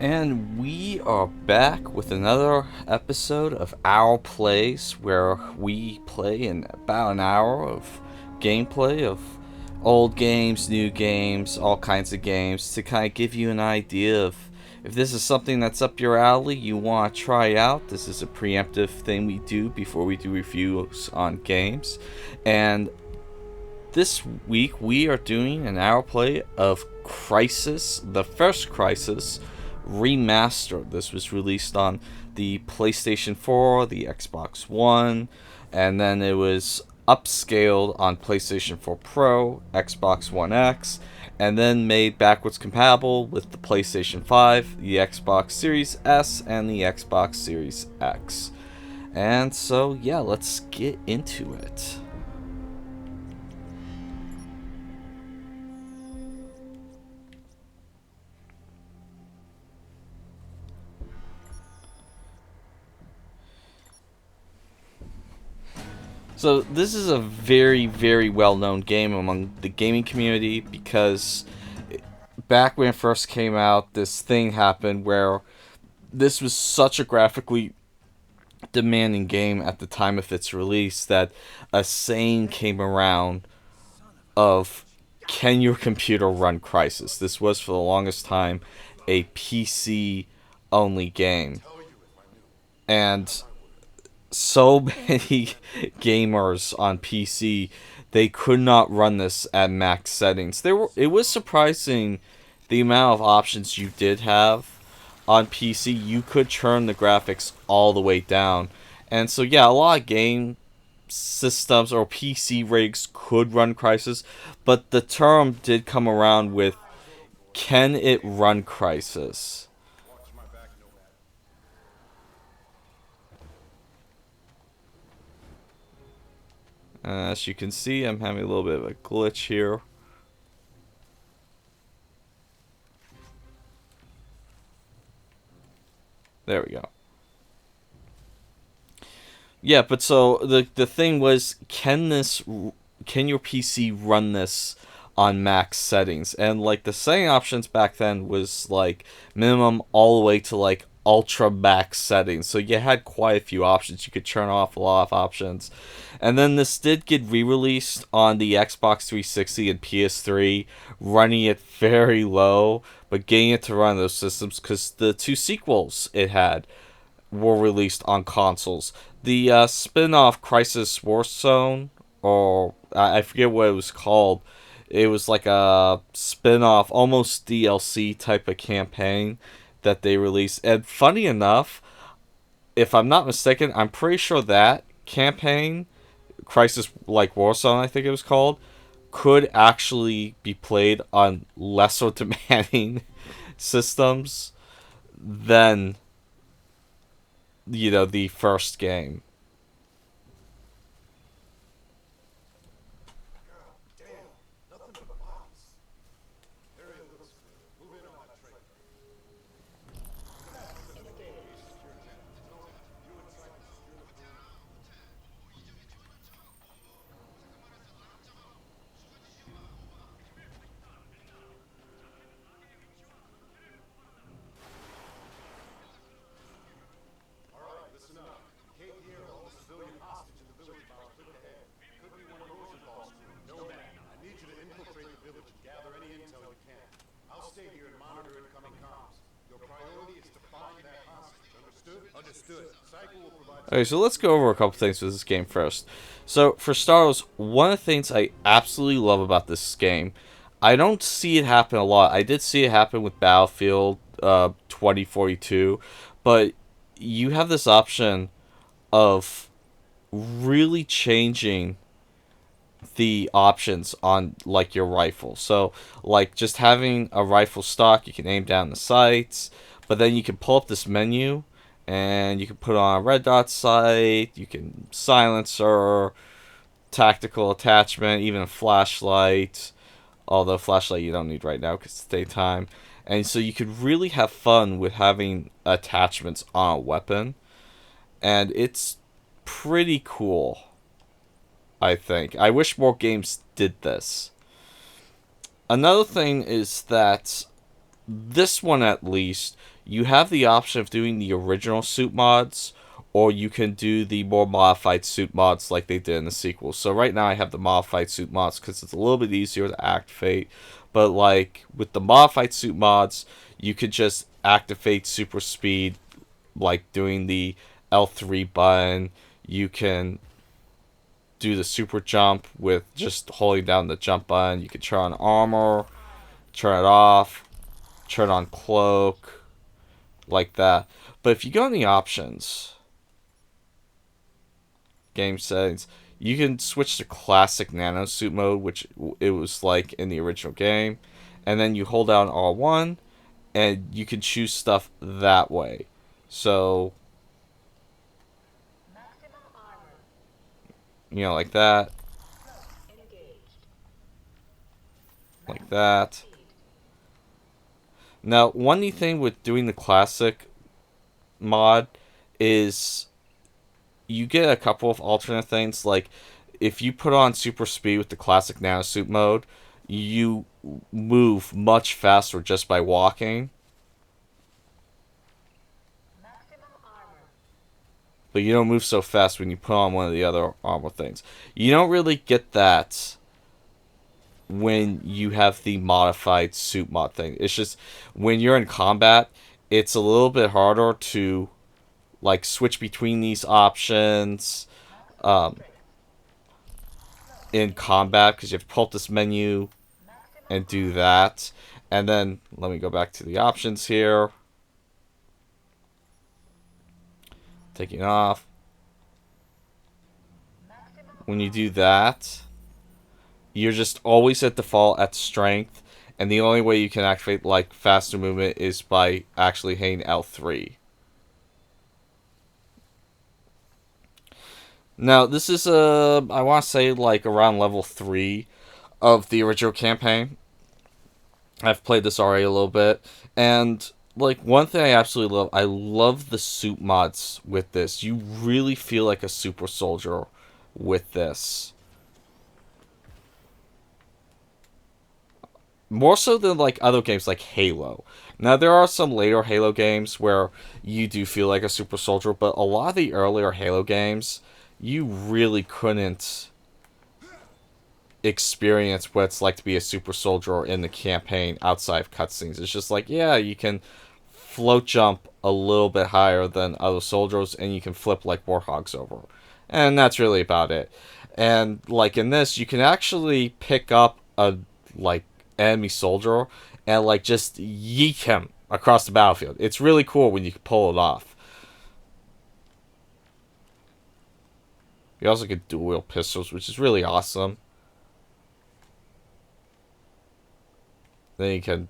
And we are back with another episode of Our Plays, where we play in about an hour of gameplay of old games, new games, all kinds of games to kind of give you an idea of if this is something that's up your alley, you want to try out. This is a preemptive thing we do before we do reviews on games. And this week we are doing an hour play of Crysis, the first Crysis Remastered. This was released on the PlayStation 4, the Xbox One, and then it was upscaled on PlayStation 4 Pro, Xbox One X, and then made backwards compatible with the PlayStation 5, the Xbox Series S, and the Xbox Series X. And so, yeah, let's get into it. So this is a very, very well-known game among the gaming community because back when it first came out, this thing happened where this was such a graphically demanding game at the time of its release that a saying came around of, can your computer run Crysis? This was for the longest time a PC only game. And so many gamers on PC, they could not run this at max settings. It was surprising the amount of options you did have on PC. You could turn the graphics all the way down. And so yeah, a lot of game systems or PC rigs could run Crysis, but the term did come around with, can it run Crysis? As you can see, I'm having a little bit of a glitch here. There we go. Yeah, but so the thing was, can your PC run this on max settings? And like the setting options back then was like minimum all the way to like ultra max settings. So you had quite a few options. You could turn off a lot of options. And then this did get re-released on the Xbox 360 and PS3, running it very low, but getting it to run those systems because the two sequels it had were released on consoles. The spin-off Crysis Warzone, or I forget what it was called. It was like a spin-off, almost DLC type of campaign that they released. And funny enough, if I'm not mistaken, I'm pretty sure that campaign, Crysis like Warzone, I think it was called, could actually be played on lesser demanding systems than the first game. Okay, so let's go over a couple things with this game first. So, for starters, one of the things I absolutely love about this game, I don't see it happen a lot. I did see it happen with Battlefield 2042, but you have this option of really changing the options on like your rifle. So like just having a rifle stock, you can aim down the sights, but then you can pull up this menu and you can put on a red dot sight, you can silencer, tactical attachment, even a flashlight. Although flashlight you don't need right now because it's daytime. And so you could really have fun with having attachments on a weapon, and it's pretty cool. I think. I wish more games did this. Another thing is that this one at least, you have the option of doing the original suit mods, or you can do the more modified suit mods like they did in the sequel. So right now I have the modified suit mods because it's a little bit easier to activate. But like with the modified suit mods, you could just activate super speed, like doing the L3 button. You can do the super jump with just holding down the jump button. You can turn on armor, turn it off, turn on cloak, like that. But if you go in the options, game settings, you can switch to classic nano suit mode, which it was like in the original game, and then you hold down R1 and you can choose stuff that way. So, like that, like that. Now, one neat thing with doing the classic mod is you get a couple of alternate things. Like, if you put on super speed with the classic nanosuit mode, you move much faster just by walking. But you don't move so fast when you put on one of the other armor things. You don't really get that when you have the modified suit mod thing. It's just when you're in combat, it's a little bit harder to like switch between these options um, in combat because you have to pull up this menu and do that. And then let me go back to the options here. Taking off. When you do that, you're just always at default at strength, and the only way you can activate like faster movement is by actually hitting L3. Now, this is I want to say like around level 3 of the original campaign. I've played this already a little bit, and like one thing I absolutely love, I love the suit mods with this. You really feel like a super soldier with this. More so than like other games like Halo. Now there are some later Halo games where you do feel like a super soldier, but a lot of the earlier Halo games, you really couldn't experience what it's like to be a super soldier in the campaign outside of cutscenes. It's just like, yeah, you can float jump a little bit higher than other soldiers, and you can flip like warthogs over. And that's really about it. And like in this, you can actually pick up a like enemy soldier and like just yeet him across the battlefield. It's really cool when you can pull it off. You also get dual wield pistols, which is really awesome. Then you can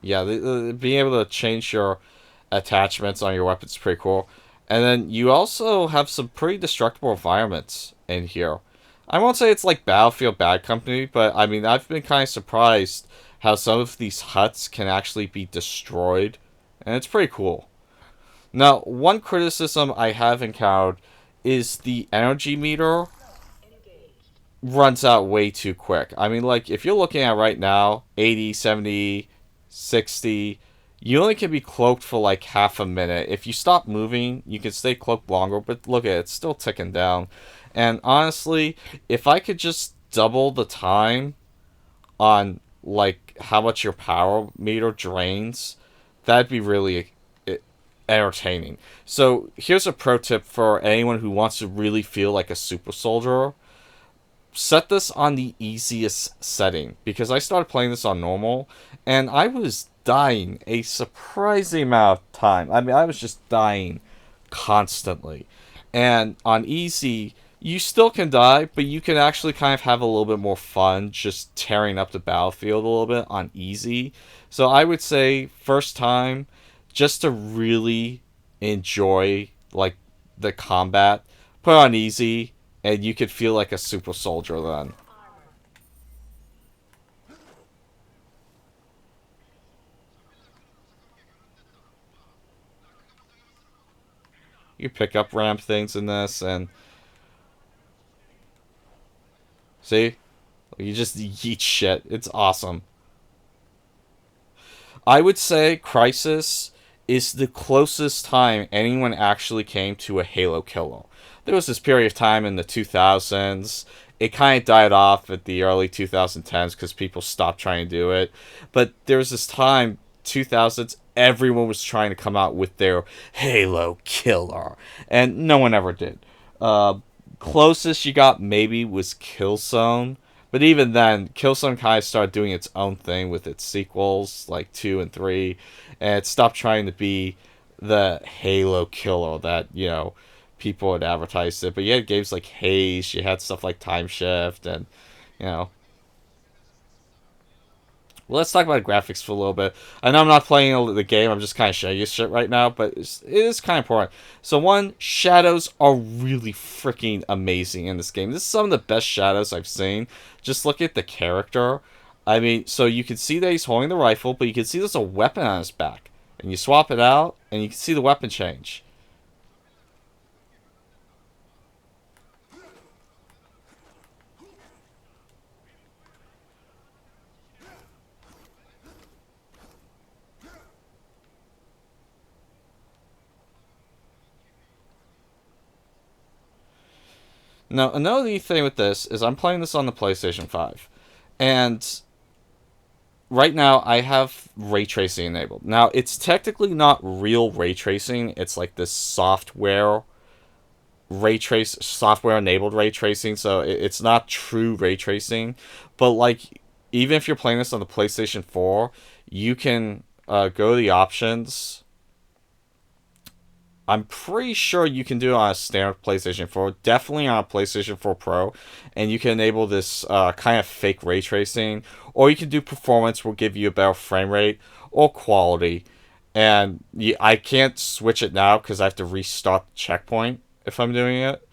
being able to change your attachments on your weapons is pretty cool. And then you also have some pretty destructible environments in here. I won't say it's like Battlefield Bad Company, but I mean, I've been kind of surprised how some of these huts can actually be destroyed. And it's pretty cool. Now, one criticism I have encountered is the energy meter runs out way too quick. I mean, like, if you're looking at right now, 80, 70, 60, you only can be cloaked for like half a minute. If you stop moving, you can stay cloaked longer, but look at it, it's still ticking down. And honestly, if I could just double the time on like how much your power meter drains, that'd be really entertaining. So here's a pro tip for anyone who wants to really feel like a super soldier. Set this on the easiest setting, because I started playing this on normal and I was dying a surprising amount of time. I mean, I was just dying constantly. And on easy, you still can die, but you can actually kind of have a little bit more fun just tearing up the battlefield a little bit on easy. So I would say first time, just to really enjoy like the combat, put on easy and you could feel like a super soldier then. You pick up ramp things in this, and see, you just eat shit. It's awesome. I would say Crysis is the closest time anyone actually came to a Halo killer. There was this period of time in the 2000s. It kind of died off at the early 2010s because people stopped trying to do it. But there was this time, 2000s, everyone was trying to come out with their Halo killer. And no one ever did. Uh, Closest you got maybe was Killzone. But even then, Killzone kind of started doing its own thing with its sequels, like 2 and 3, and it stopped trying to be the Halo killer that, people had advertised it. But you had games like Haze, you had stuff like Time Shift, and, you know, well, let's talk about graphics for a little bit. I know I'm not playing the game, I'm just kind of showing you shit right now, but it is kind of important. So, one, shadows are really freaking amazing in this game. This is some of the best shadows I've seen. Just look at the character. I mean, so you can see that he's holding the rifle, but you can see there's a weapon on his back. And you swap it out, and you can see the weapon change. Now, another neat thing with this is I'm playing this on the PlayStation 5. And right now I have ray tracing enabled. Now, it's technically not real ray tracing. It's like this software enabled ray tracing, so it's not true ray tracing. But like, even if you're playing this on the PlayStation 4, you can go to the options. I'm pretty sure you can do it on a standard PlayStation 4, definitely on a PlayStation 4 Pro, and you can enable this kind of fake ray tracing, or you can do performance, will give you a better frame rate, or quality. And I can't switch it now because I have to restart the checkpoint if I'm doing it,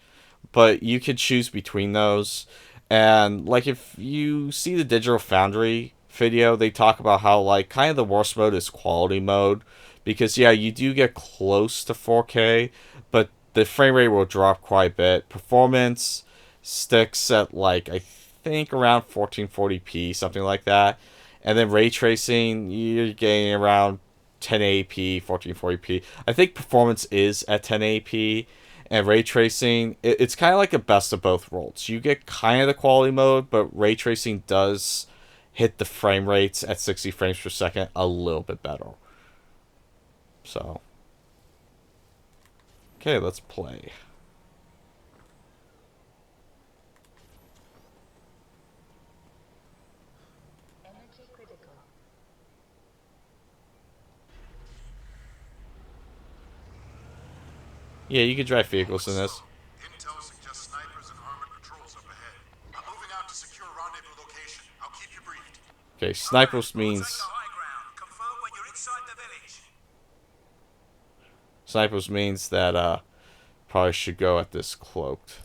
but you could choose between those. And like, if you see the Digital Foundry video, they talk about how like kind of the worst mode is quality mode, because yeah, you do get close to 4K, but the frame rate will drop quite a bit. Performance sticks at like, I think around 1440p, something like that. And then ray tracing, you're getting around 1080p, 1440p. I think performance is at 1080p, and ray tracing, it's kind of like a best of both worlds. You get kind of the quality mode, but ray tracing does hit the frame rates at 60 frames per second a little bit better. So, okay, let's play. Yeah, you can drive vehicles in this. Intel suggests snipers and armored patrols up ahead. I'm moving out to secure rendezvous location. I'll keep you briefed. Okay, snipers Take the means high ground. Confirm when you're inside the village. that probably should go at this cloaked.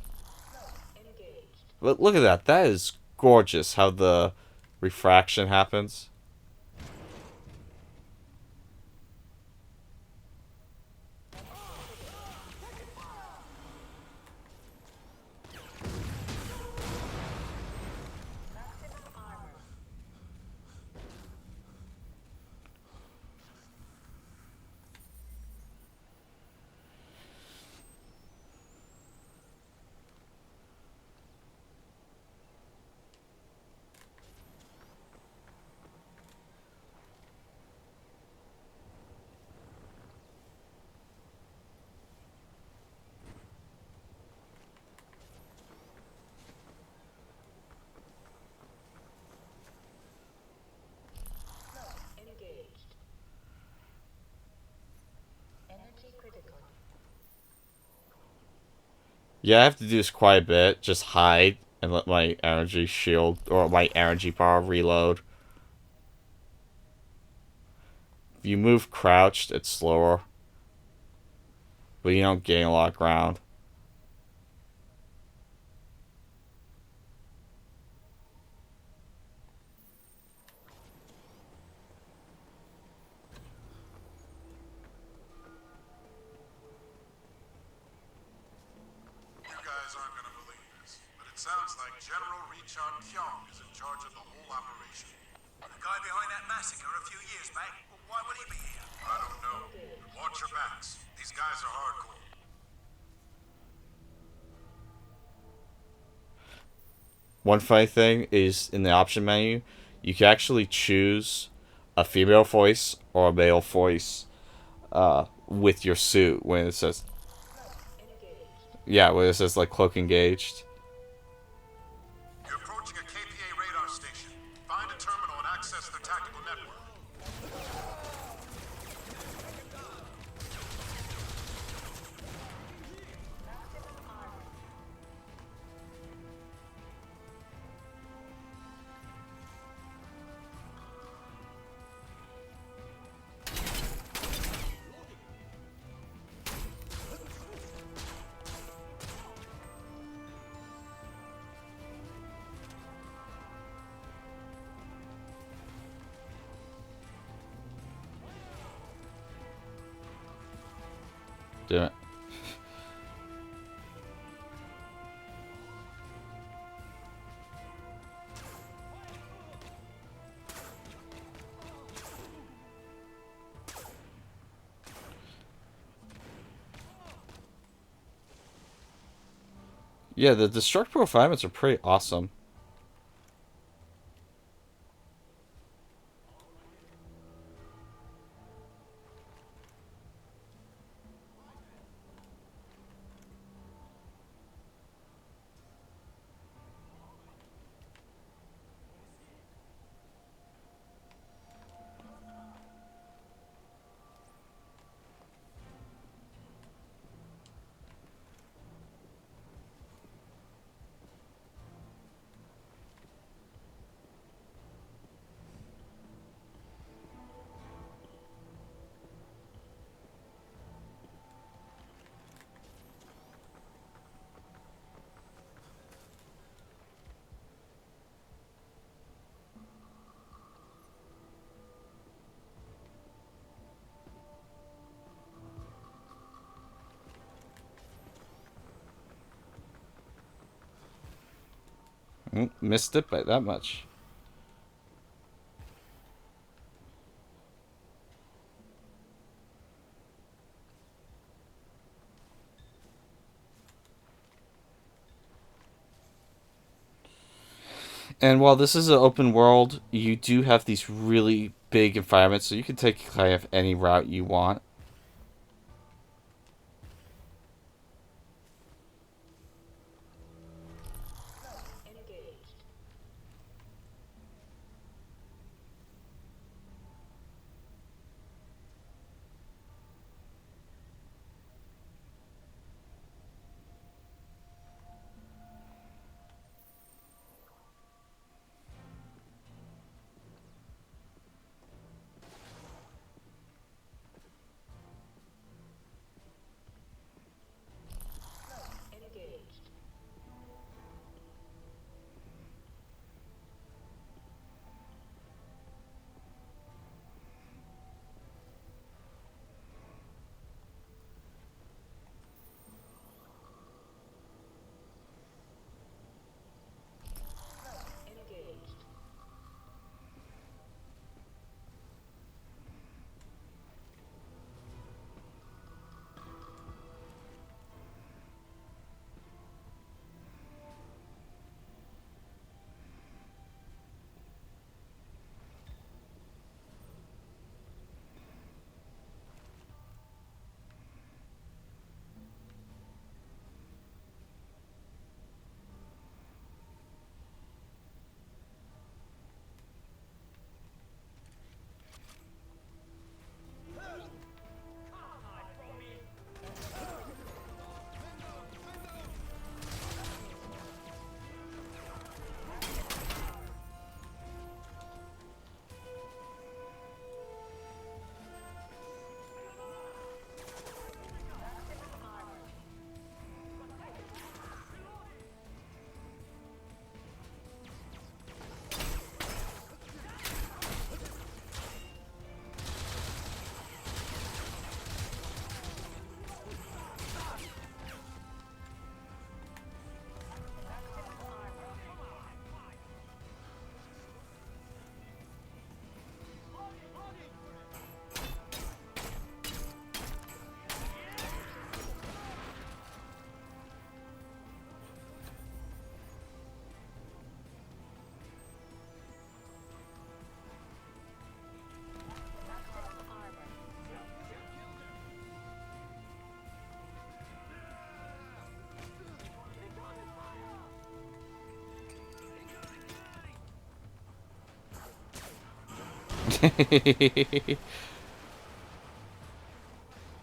But look at that. That is gorgeous how the refraction happens. Yeah, I have to do this quite a bit. Just hide and let my energy shield or my energy bar reload. If you move crouched, it's slower, but you don't gain a lot of ground. sounds like General Richan Kyong is in charge of the whole operation. The guy behind that massacre a few years back? Why would he be here? I don't know. But watch your backs. These guys are hardcore. One funny thing is in the option menu, you can actually choose a female voice or a male voice with your suit when it says, yeah, when it says like cloak engaged. You're approaching a KPA radar station. Find a terminal and access their tactical network. Damn it. Yeah, the destructible refinements are pretty awesome. Missed it by that much. And while this is an open world, you do have these really big environments, so you can take kind of any route you want.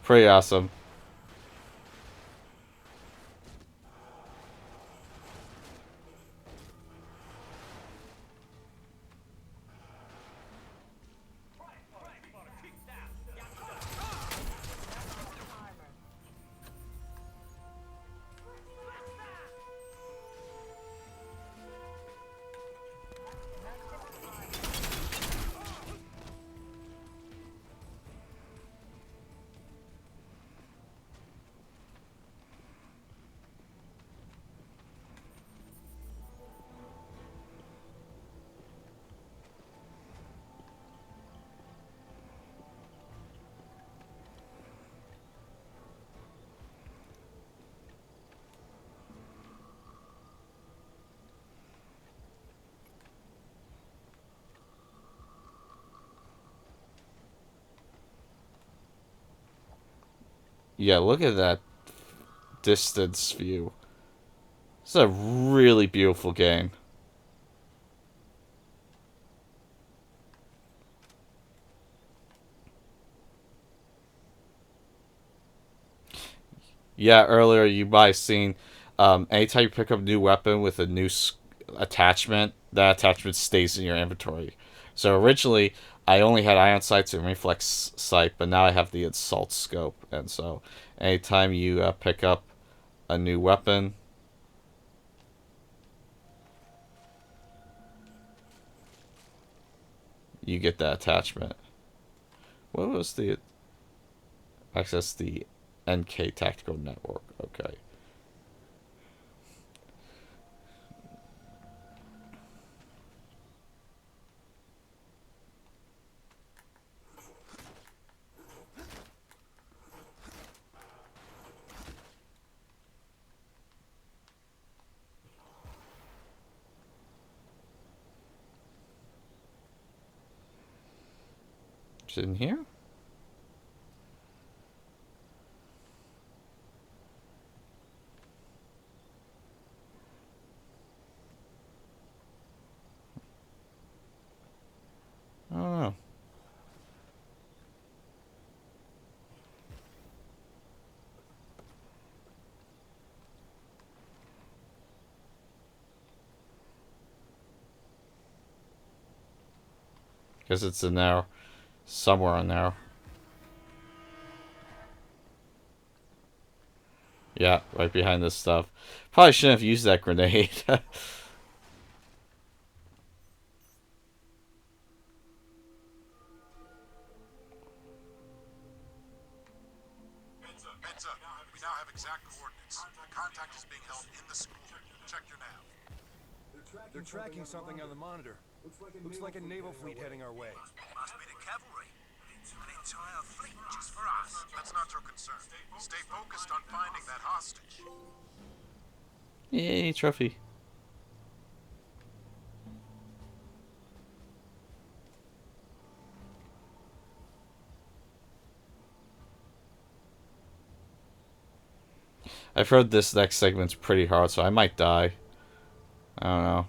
Pretty awesome. Yeah, look at that distance view. It's a really beautiful game. Yeah, earlier you might have seen anytime you pick up a new weapon with a new attachment, that attachment stays in your inventory. So originally, I only had ion sights and reflex sight, but now I have the assault scope. And so anytime you pick up a new weapon, you get that attachment. What was the access the NK tactical network? Okay. Is it in here? I don't know. Guess it's in there. Somewhere in there. Yeah, right behind this stuff. Probably shouldn't have used that grenade. Heads up. We now have exact coordinates. The contact is being held in the school. Check your nav. They're tracking something on the monitor. Looks like a naval fleet heading our way. Must be the cavalry. An entire fleet just for us. That's not your concern. Stay focused on finding that hostage. Yay, trophy. I've heard this next segment's pretty hard, so I might die. I don't know.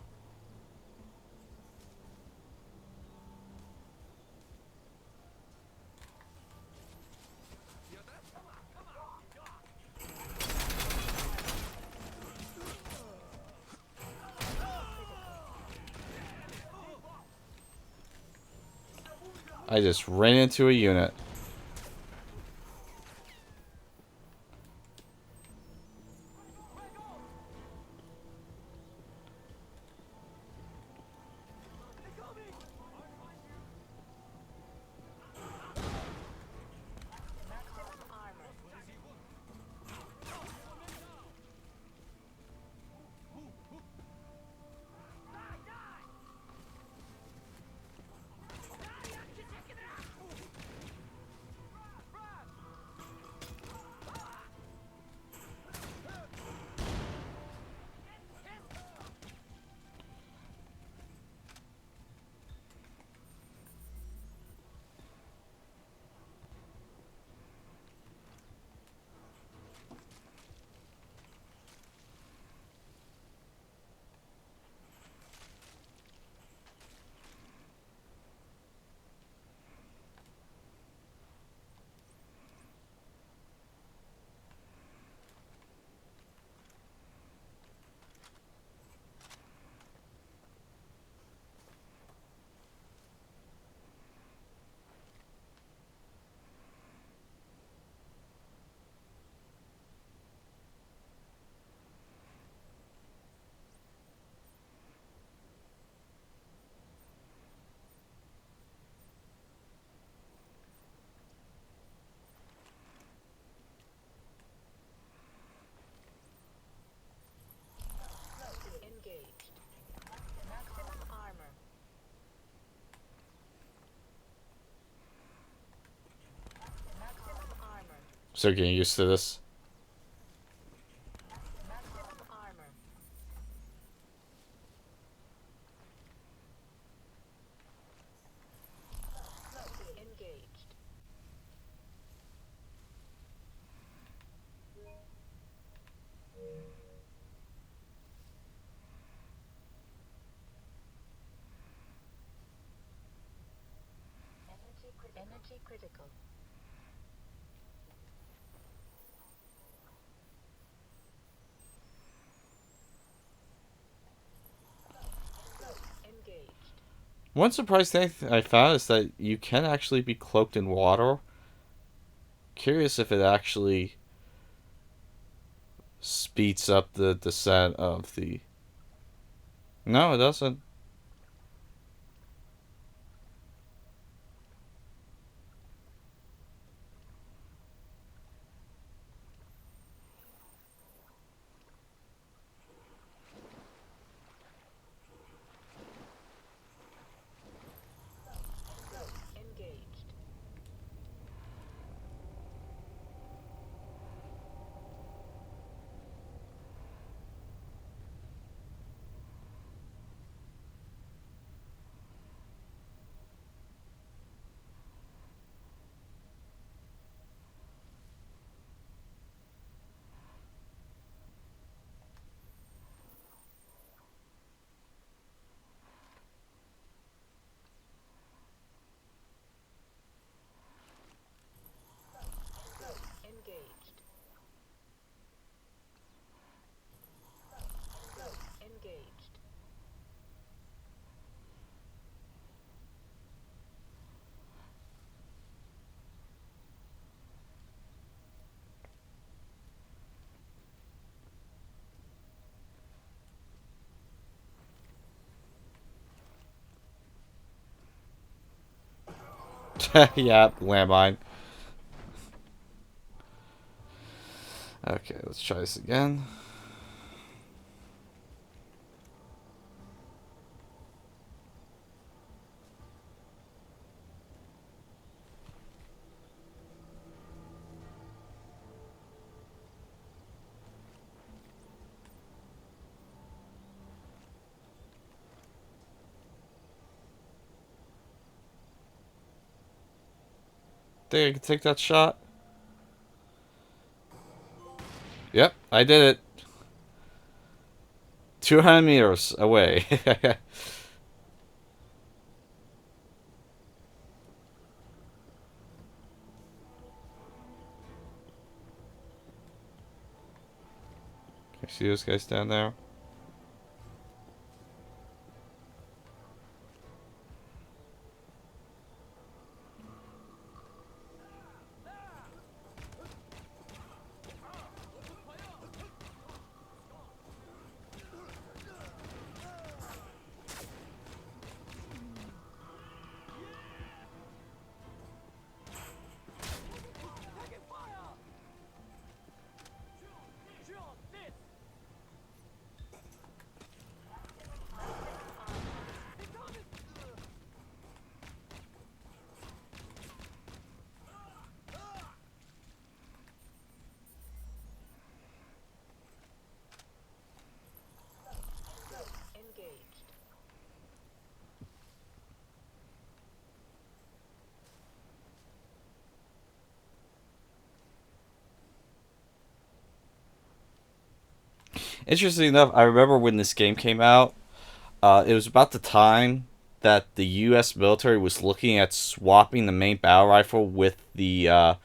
I just ran into a unit. Still getting used to this. Maximum armor. Engaged. Energy critical. Engaged. One surprising thing I found is that you can actually be cloaked in water. Curious if it actually speeds up the descent of the... No, it doesn't. Engaged. Engaged. Engaged. Yeah, landmine. Okay, let's try this again. Think I can take that shot? Yep, I did it. 200 meters away. Can you see those guys down there? Engaged. Interesting enough, I remember when this game came out, it was about the time that the U.S. military was looking at swapping the main battle rifle with the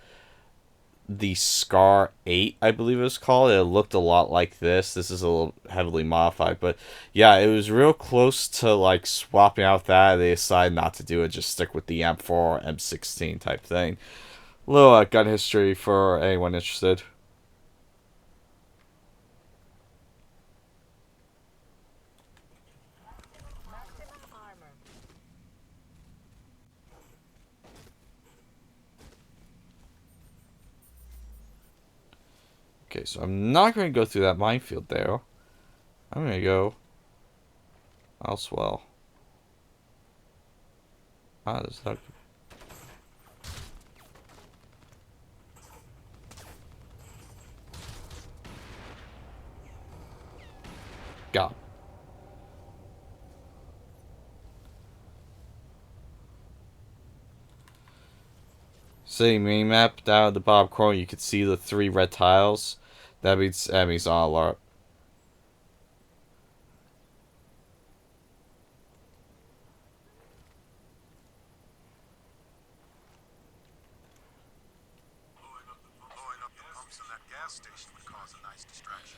Scar 8, I believe it was called. It looked a lot like this. This is a little heavily modified, but yeah, it was real close to like swapping out that. They decided not to do it, just stick with the M4 or M16 type thing. A little gun history for anyone interested. Maximum armor. Okay, so I'm not going to go through that minefield there. I'm going to go elsewhere. Ah, there's that. See mini-map down at the bottom corner, you can see the 3 red tiles. That means enemies on alert. Blowing up the pumps in that gas station would cause a nice distraction.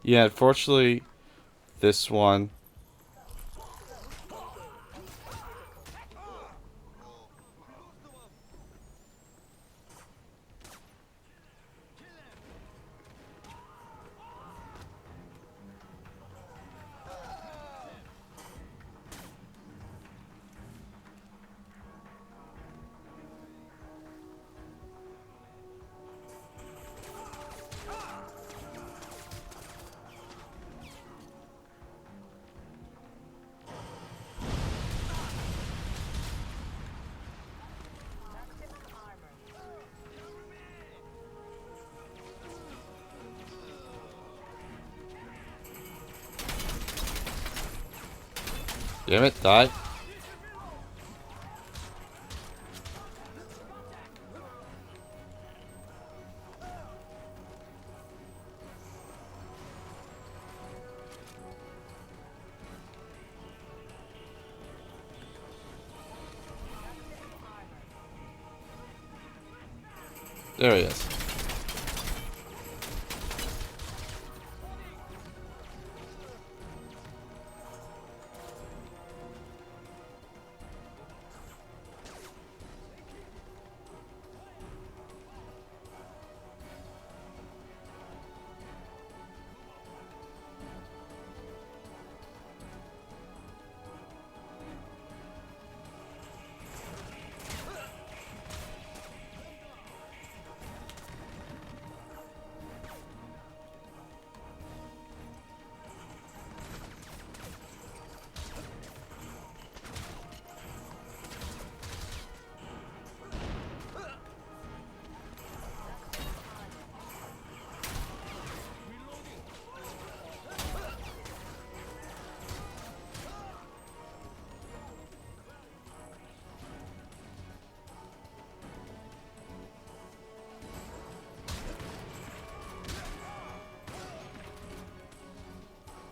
Yeah, unfortunately, this one. Damn it, die. There he is.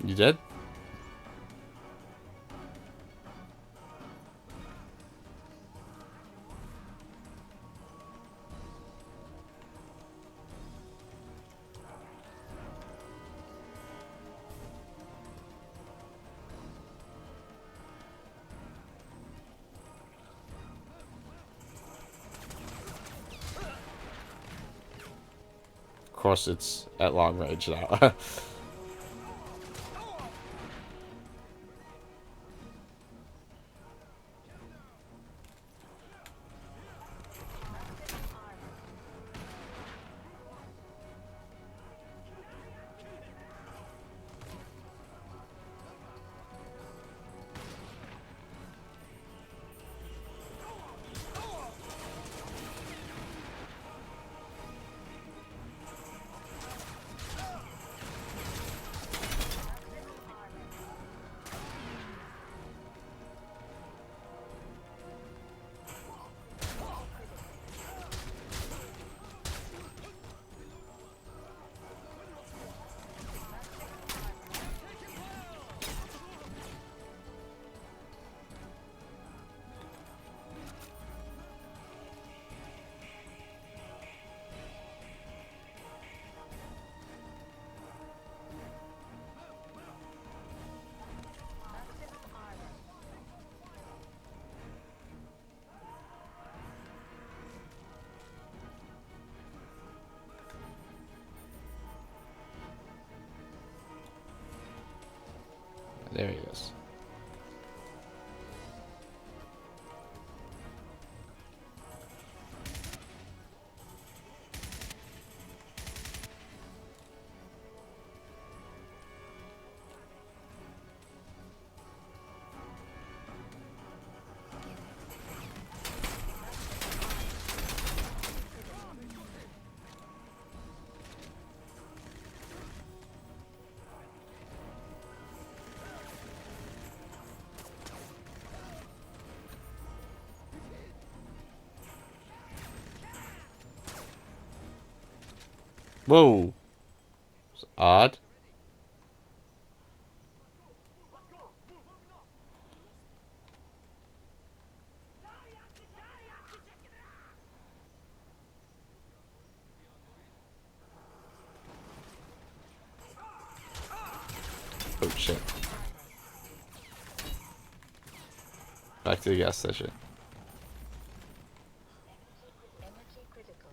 You dead? Of course, it's at long range now. There he goes. Whoa. It's odd. Oh shit. Back to the gas station. Energy critical.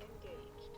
Engaged.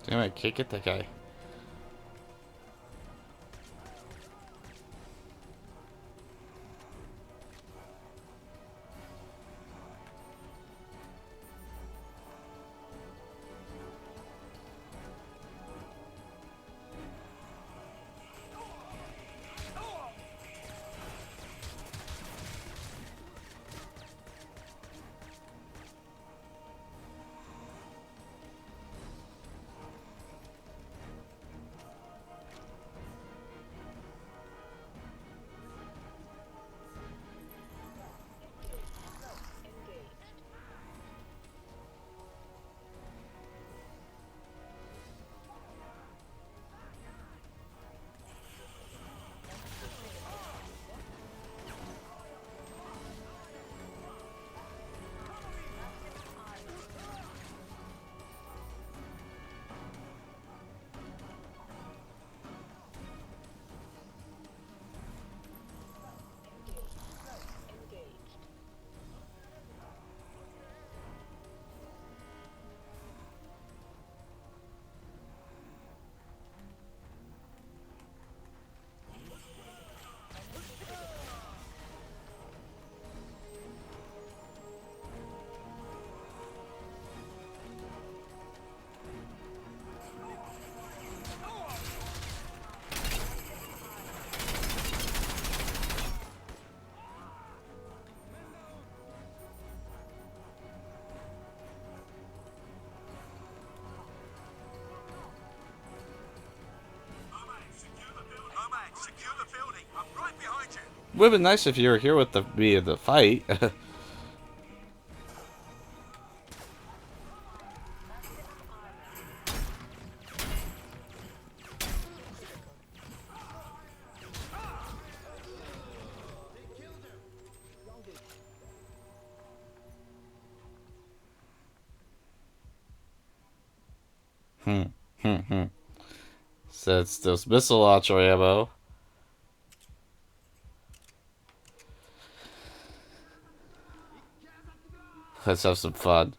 Damn, I can't get that guy. Engaged. Engaged. Nomad, secure the building. I'm right behind you. Would have been nice if you were here with me in the fight. Sets those missile launcher ammo. Let's have some fun.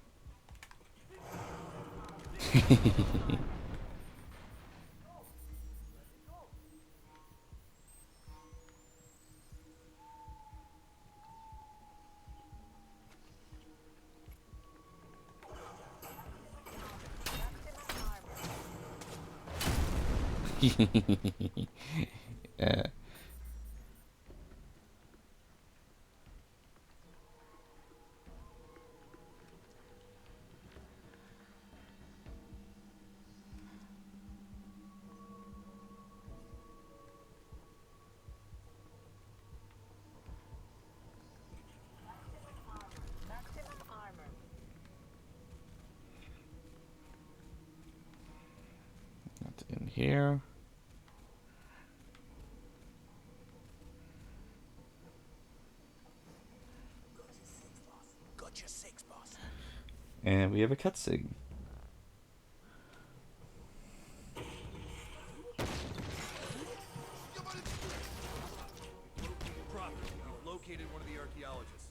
Yeah. Maximum armor. That's in here. Got your six, boss. And we have a cutscene. Prophet, we've located one of the archaeologists.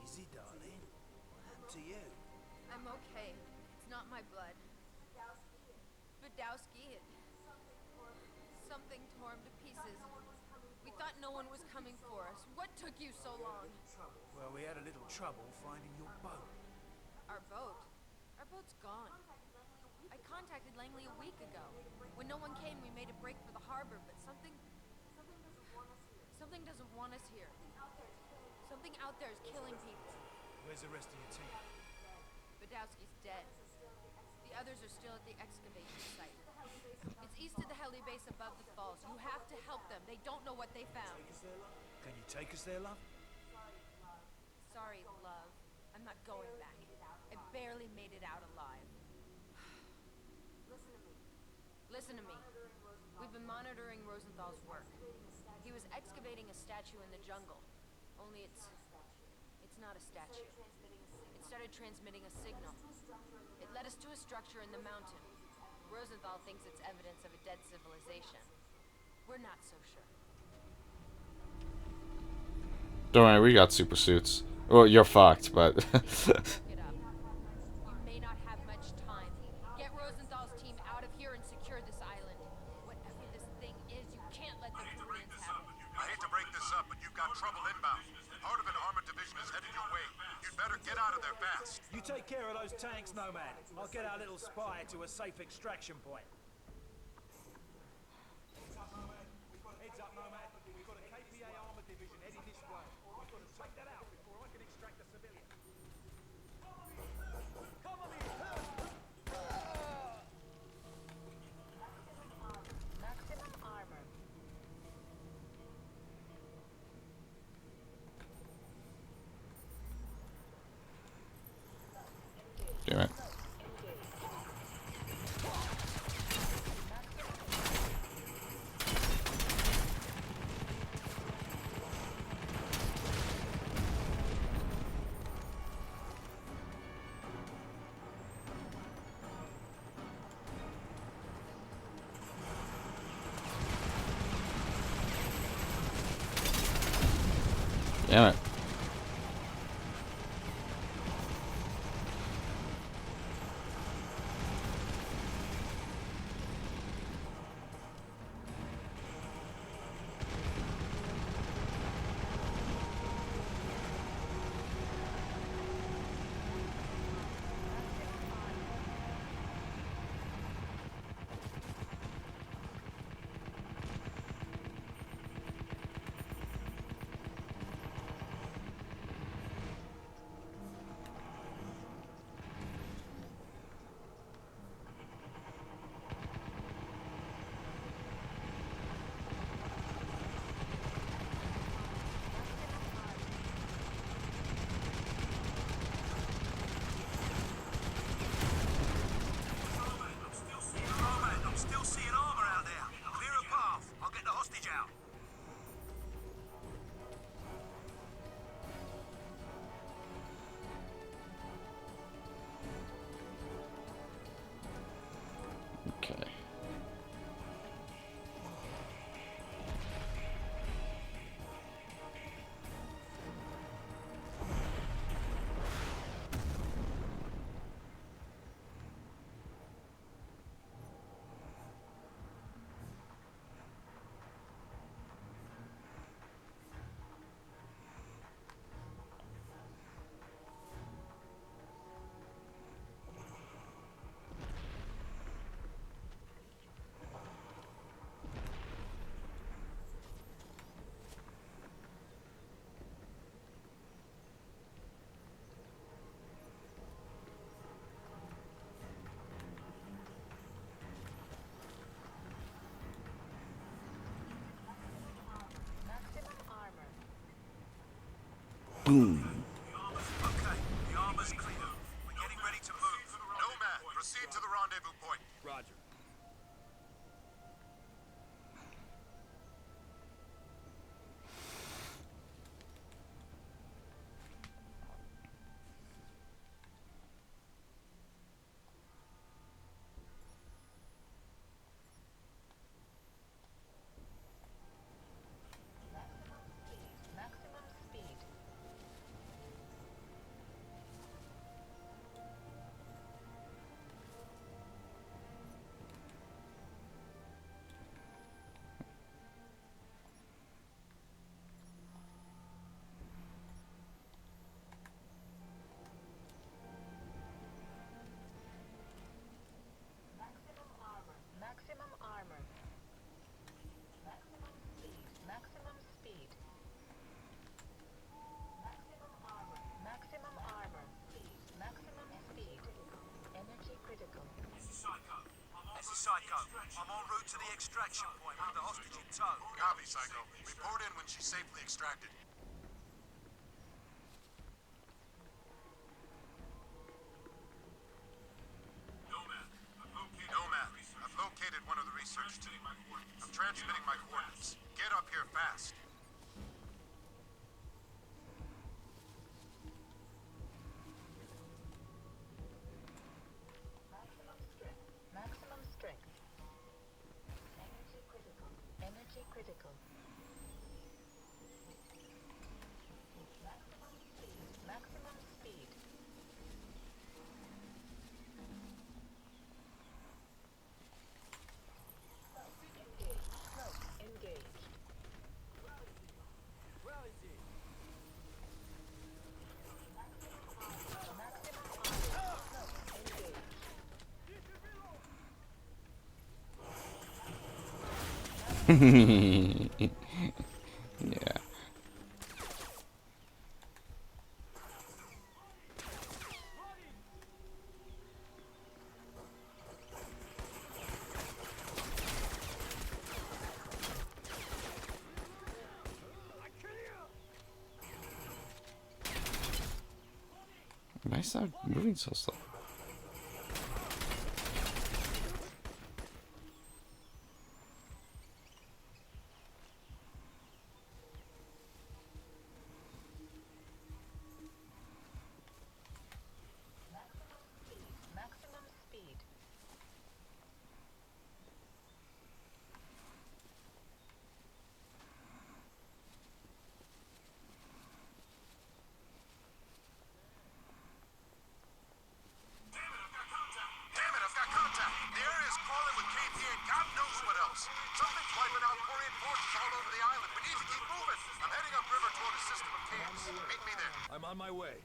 Easy, darling. What happened to you? I'm okay. It's not my blood. Badowski it. Something tore him to pieces. We thought no one was coming for us. What took you so long? Well, we had a little trouble finding your boat. Our boat? Our boat's gone. I contacted Langley a week ago. When no one came, we made a break for the harbor, but something doesn't want us here. Something out there is killing people. Where's the rest of your team? Badowski's dead. The others are still at the excavation site. It's east of the heli base above the falls. You have to help them. They don't know what they found. Can you take us there, love? Sorry, love. I'm not going back. I barely made it out alive. Listen to me. We've been monitoring Rosenthal's work. He was excavating a statue in the jungle. Only it's not a statue. It started transmitting a signal. It led us to a structure in the mountain. Rosenthal thinks it's evidence of a dead civilization. We're not so sure. Don't worry, we got super suits. Well, you're fucked, but... Get up. You may not have much time. Get Rosenthal's team out of here and secure this island. Whatever this thing is, you can't let the Koreans have it. I hate to break this up, but you've got trouble inbound. Part of an armored division is headed your way. You'd better get out of there fast. You take care of those tanks, Nomad. I'll get our little spy to a safe extraction point. Heads up, Nomad. We've got a KPA armor division heading this way. We've got to take that out before I can extract the civilian. Come on in! Maximum armor. Damn it. Damn it. Boom. Okay, the armor's clear. We're getting ready to move. Nomad, proceed to the rendezvous point. Roger. Maximum speed. Maximum armor. Maximum armor. Maximum speed. Maximum speed. Maximum armor. Maximum armor. Maximum speed. Energy critical. This is Psycho. I'm en route to the extraction point with the hostage in tow. Copy, Psycho. Report in when she's safely extracted. Nomad, I've located one of the research team. I'm transmitting my coordinates. Get up here fast. Maximum strength. Maximum strength. Energy critical. Energy critical. Maximum speed. Maximum speed. Engaged. Smoke engaged. Where is he? Maximum armor. Smoke engaged. Yeah. Why is that moving so slow? Maximum speed. Damn it, I've got contact. The area's crawling with KP and God knows what else. Something's wiping out Korean forces all over the island. We need to keep moving. I'm heading upriver toward a system of camps. Meet me there. I'm on my way.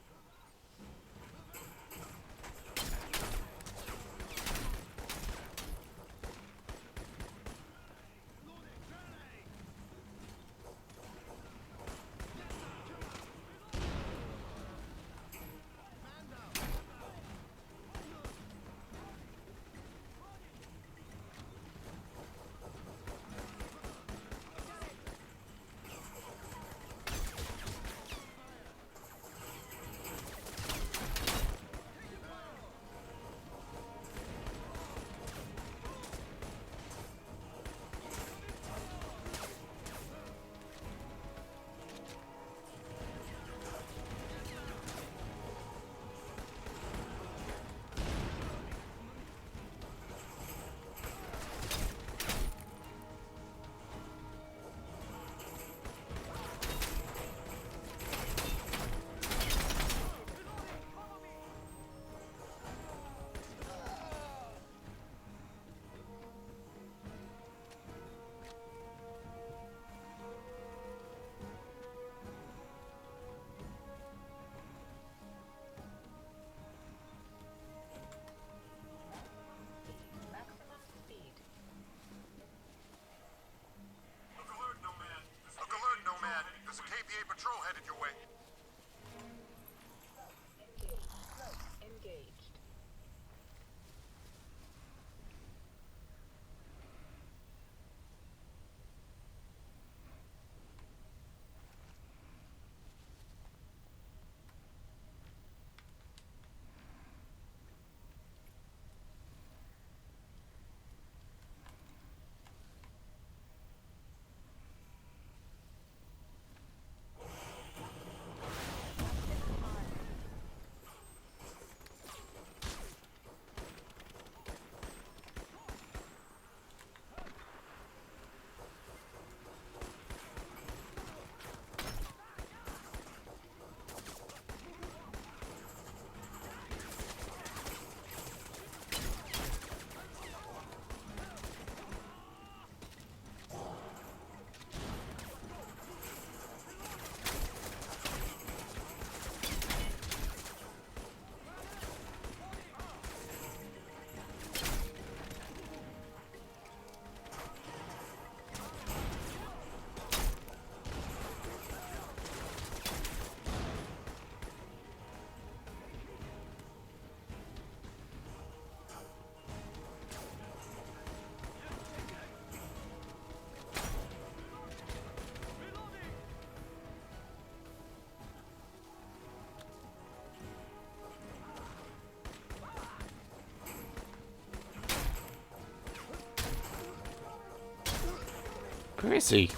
Where is he?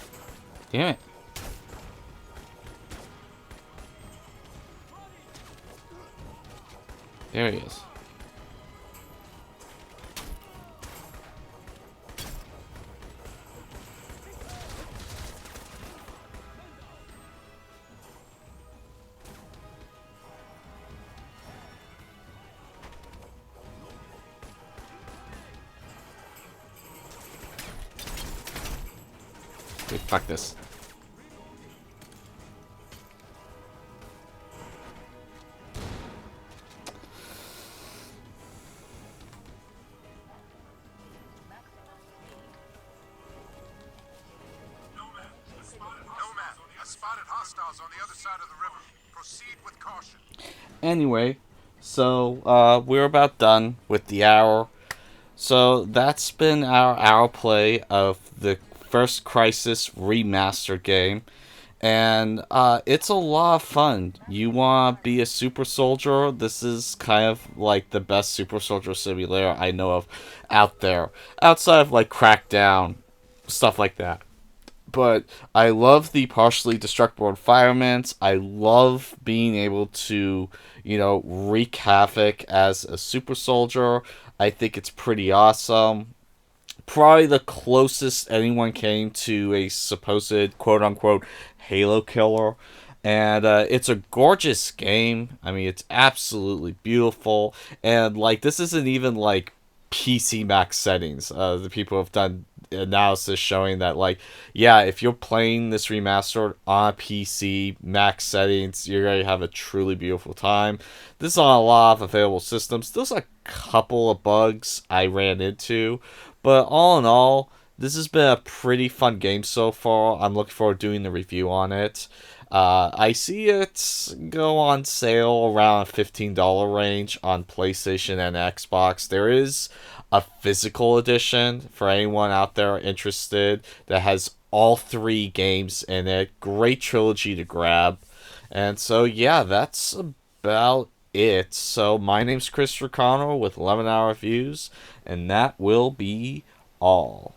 Damn it. There he is. Wait, fuck this. Nomad, I spotted hostiles on the other side of the river. Proceed with caution. Anyway, so we're about done with the hour. So that's been our hour play of the first Crysis Remastered game. And it's a lot of fun. You want to be a super soldier? This is kind of like the best super soldier simulator I know of out there. Outside of like Crackdown, stuff like that. But I love the partially destructible environments. I love being able to, wreak havoc as a super soldier. I think it's pretty awesome. Probably the closest anyone came to a supposed quote unquote Halo killer. And it's a gorgeous game. I mean, it's absolutely beautiful. And like, this isn't even like PC max settings. The people have done analysis showing that, like, yeah, if you're playing this remastered on PC max settings, you're going to have a truly beautiful time. This is on a lot of available systems. There's a couple of bugs I ran into, but all in all, this has been a pretty fun game so far. I'm looking forward to doing the review on it. I see it go on sale around $15 range on PlayStation and Xbox. There is a physical edition for anyone out there interested that has all 3 games in it. Great trilogy to grab. And so, yeah, that's about it. So, my name's Christopher Connell with 11 Hour Reviews, and that will be all.